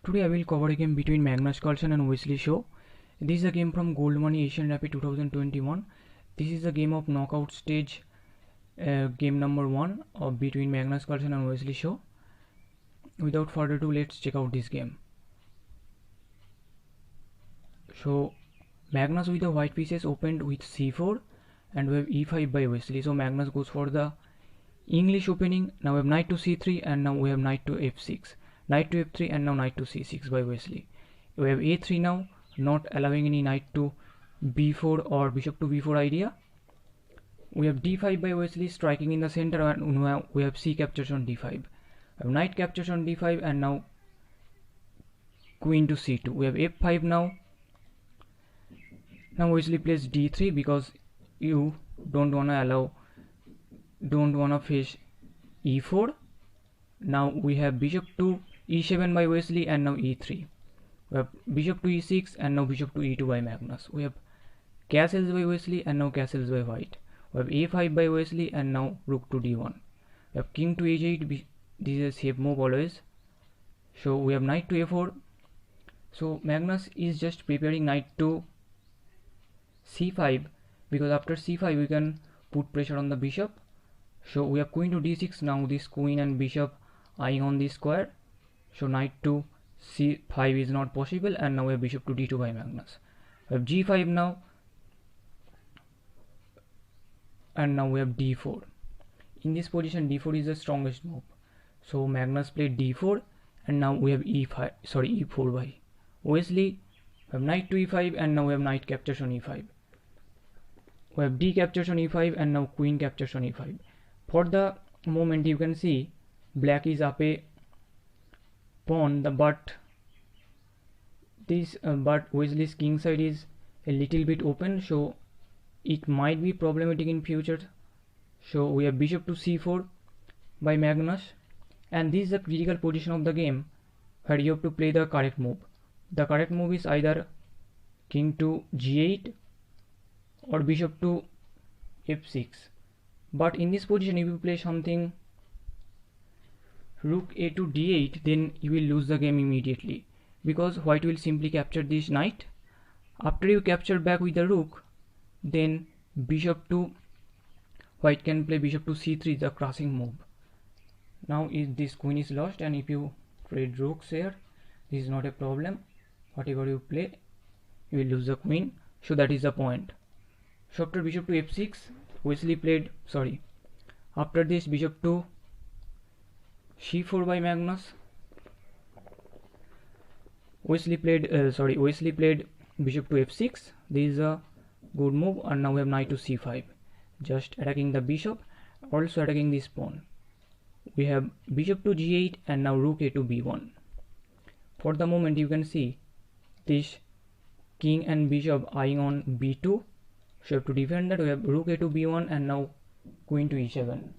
Today I will cover a game between Magnus Carlsen and Wesley So. This is a game from Goldmoney Asian Rapid 2021. This is a game of knockout stage, game number 1 of between Magnus Carlsen and Wesley So. Without further ado, let's check out this game. So Magnus with the white pieces opened with c4 and we have e5 by Wesley. So Magnus goes for the English opening. Now we have knight to c3 and now we have knight to f6. Knight to f3 and now knight to c6 by Wesley. We have a3 now, not allowing any knight to b4 or bishop to b4 idea. We have d5 by Wesley striking in the center, and we have c captures on d5. We have knight captures on d5 and now queen to c2. We have f5 now. Now Wesley plays d3 because you don't wanna face e4. Now we have bishop to e7 by Wesley and now e3. We have bishop to e6 and now bishop to e2 by Magnus. We have castles by Wesley and now castles by white. We have a5 by Wesley and now rook to d1. We have king to h8. This is a safe move always. So we have knight to a4. So Magnus is just preparing knight to c5 because after c5 we can put pressure on the bishop. So we have queen to d6. Now this queen and bishop eyeing on this square. So knight to c5 is not possible, and now we have bishop to d2 by Magnus. We have g5 now, and now we have d4. In this position d4 is the strongest move. So Magnus played d4 and now we have e4 by Wesley. We have knight to e5 and now we have knight captures on e5. We have d captures on e5 and now queen captures on e5. For the moment you can see black is up a pawn, but Wesley's king side is a little bit open, so it might be problematic in future. So we have bishop to c4 by Magnus, and this is the critical position of the game where you have to play the correct move. The correct move is either king to g8 or bishop to f6. But in this position, if you play something rook a to d8, then you will lose the game immediately because white will simply capture this knight. After you capture back with the rook, then white can play bishop to c3, the crossing move. Now this queen is lost, and if you trade rooks here, this is not a problem. Whatever you play, you will lose the queen. So that is the point. So after bishop to f6, Wesley played after this bishop to c4 by Magnus. Wesley played bishop to f6. This is a good move, and now we have knight to c5, just attacking the bishop, also attacking this pawn. We have bishop to g8 and now rook a to b1. For the moment you can see this king and bishop eyeing on b2, so you have to defend that. We have rook a to b1 and now queen to e7.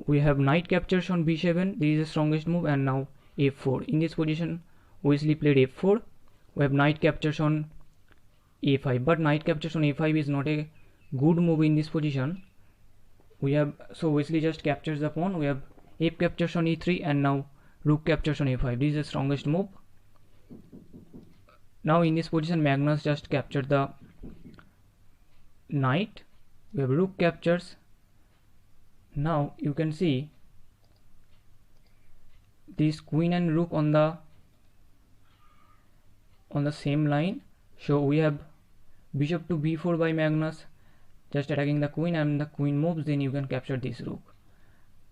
We have knight captures on b7. This is the strongest move, and now f4. In this position Wesley played f4. We have knight captures on a5, but knight captures on a5 is not a good move in this position. So Wesley just captures the pawn. We have f captures on e3 and now rook captures on a5. This is the strongest move. Now in this position Magnus just captured the knight. We have rook captures. Now you can see this queen and rook on the same line. So we have bishop to b4 by Magnus, just attacking the queen, and the queen moves, then you can capture this rook.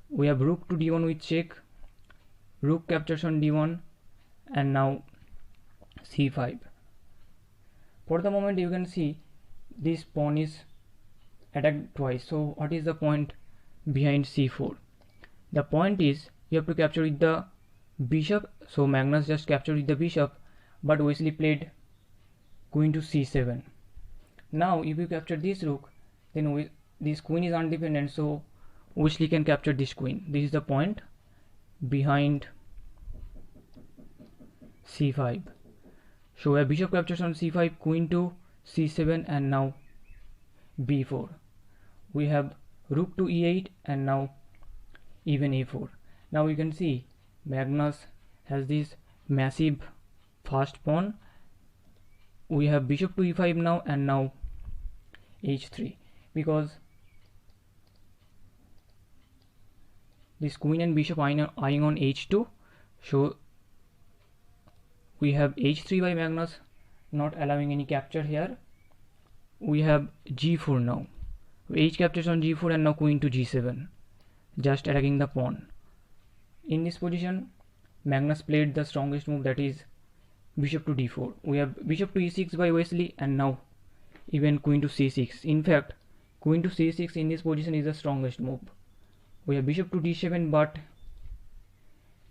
We have rook to d1 with check, rook captures on d1, and now c5. For the moment you can see this pawn is attacked twice. So what is the point behind c4? The point is you have to capture with the bishop. So Magnus just captured with the bishop, but Wesley played queen to c7. Now if you capture this rook, then this queen is independent, so Wesley can capture this queen. This is the point behind c5. So we have bishop captures on c5, queen to c7, and now b4. We have rook to e8 and now even a4. Now you can see Magnus has this massive fast pawn. We have bishop to e5 now, and now h3, because this queen and bishop eyeing on h2. So we have h3 by Magnus, not allowing any capture here. We have g4 now. H captures on g4, and now queen to g7, just attacking the pawn. In this position, Magnus played the strongest move, that is bishop to d4. We have bishop to e6 by Wesley, and now even queen to c6. In fact, queen to c6 in this position is the strongest move. We have bishop to d7, but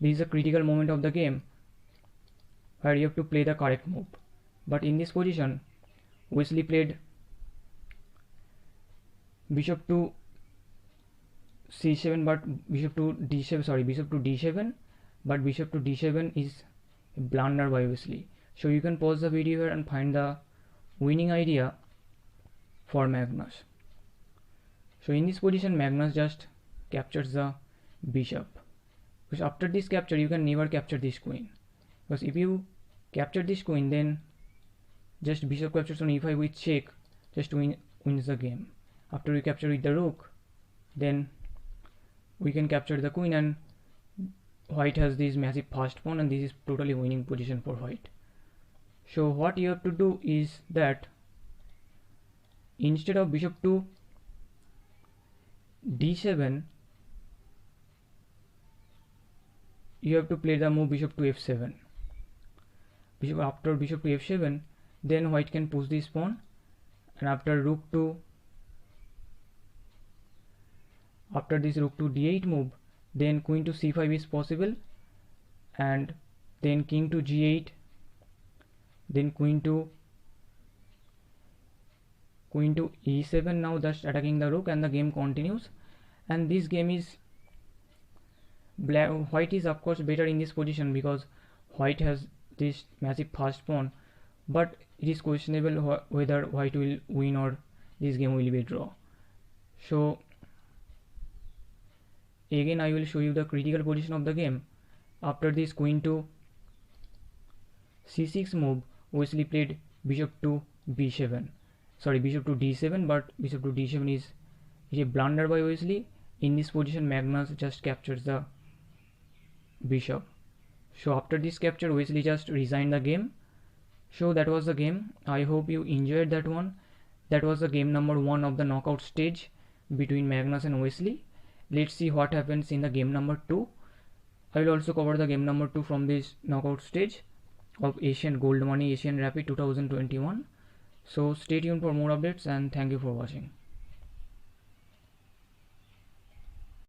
this is a critical moment of the game where you have to play the correct move. But in this position, Wesley played bishop to c7, but bishop to d7, but bishop to d7 is a blunder by Wesley. So you can pause the video here and find the winning idea for Magnus. So in this position, Magnus just captures the bishop, because after this capture you can never capture this queen, because if you capture this queen, then just bishop captures on e5 with check, just wins the game. After we capture with the rook, then we can capture the queen, and white has this massive fast pawn, and this is totally winning position for white. So what you have to do is that instead of bishop to d7, you have to play the move bishop to f7. After bishop to f7, then white can push this pawn, and after this rook to d8 move, then queen to c5 is possible, and then king to g8, then queen to e7, now just attacking the rook, and the game continues. And this game is white is of course better in this position, because white has this massive fast pawn, but it is questionable whether white will win or this game will be draw. So again I will show you the critical position of the game. After this queen to c6 move, Wesley played bishop to d7, but bishop to d7 is a blunder by Wesley. In this position, Magnus just captures the bishop. So after this capture, Wesley just resigned the game. So that was the game. I hope you enjoyed that one. That was the game number 1 of the knockout stage between Magnus and Wesley. Let's see what happens in the game number 2. I will also cover the game number 2 from this knockout stage of Goldmoney Asian Rapid 2021. So stay tuned for more updates, and thank you for watching.